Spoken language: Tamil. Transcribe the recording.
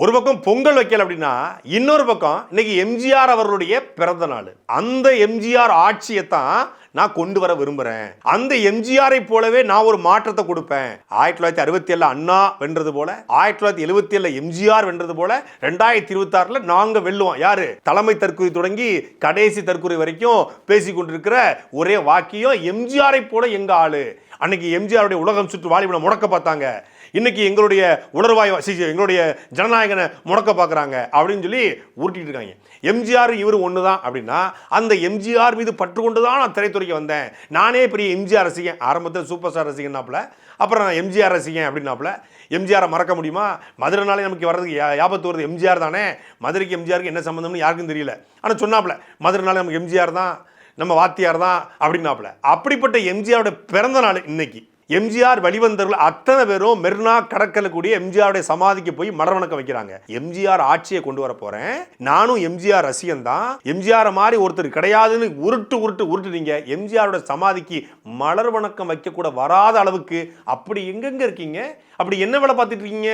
ஒரு பக்கம் பொங்கல் வைக்கல அப்படின்னா இன்னொரு பக்கம் இன்னைக்கு எம்ஜிஆர் அவர்களுடைய பிறந்த நாள். அந்த எம்ஜிஆர் ஆட்சியை தான் நான் கொண்டு வர விரும்புறேன். அந்த எம்ஜிஆரை போலவே நான் ஒரு மாற்றத்தை கொடுப்பேன். 1967 அண்ணா வென்றது போல, 1977 எம்ஜிஆர் வென்றது போல 2026 நாங்க வெல்லுவோம். யாரு? தலைமை தற்கொலை தொடங்கி கடைசி தற்கொலை வரைக்கும் பேசிக் கொண்டிருக்கிற ஒரே வாக்கியம் எம்ஜிஆரை போல எங்க ஆளு. அன்னைக்கு எம்ஜிஆருடைய உலகம் சுற்று வாலிபனை முடக்க பார்த்தாங்க. இன்னைக்கு எங்களுடைய உணர்வாய் எங்களுடைய ஜனநாயகனை முடக்க பார்க்குறாங்க அப்படின்னு சொல்லி உருட்டிட்டு இருக்காங்க. எம்ஜிஆர் இவர் ஒன்று தான் அப்படின்னா அந்த எம்ஜிஆர் மீது பற்று கொண்டு தான் நான் திரைத்துறைக்கு வந்தேன். நானே பெரிய எம்ஜிஆர் ரசிகன். ஆரம்பத்தில் சூப்பர் ஸ்டார் ரசிகன்னாப்புல, அப்புறம் நான் எம்ஜிஆர் ரசிகன் அப்படின்னாப்புல. எம்ஜிஆரை மறக்க முடியுமா? மதுரைனாலே நமக்கு வர்றதுக்கு யாபத்து வருது எம்ஜிஆர் தானே. மதுரைக்கு எம்ஜிஆருக்கு என்ன சம்மந்தம்னு யாருக்கும் தெரியல. ஆனால் சொன்னாப்புல மதுரைனாலே நமக்கு எம்ஜிஆர் தான், நம்ம வாத்தியார் தான் அப்படின்னாப்புல. அப்படிப்பட்ட எம்ஜிஆரோட பிறந்த நாள் இன்னைக்கு. எம்ஜிஆர் வெளிவந்தவர்கள் அத்தனை பேரும் மெரினா கடற்கரை கூடிய எம்ஜிஆருடைய சமாதிக்கு போய் மலர் வணக்கம் வைக்கிறாங்க. எம்ஜிஆர் ஆட்சியை கொண்டு வர போறேன், நானும் எம்ஜிஆர் ரசிகன் தான், எம்ஜிஆர் மாதிரி ஒருத்தர் கிடையாதுன்னு உருட்டுறீங்க. எம்ஜிஆரோட சமாதிக்கு மலர் வணக்கம் வைக்க கூட வராத அளவுக்கு அப்படி எங்கெங்க இருக்கீங்க? அப்படி என்ன வேலை பார்த்துட்டு இருக்கீங்க?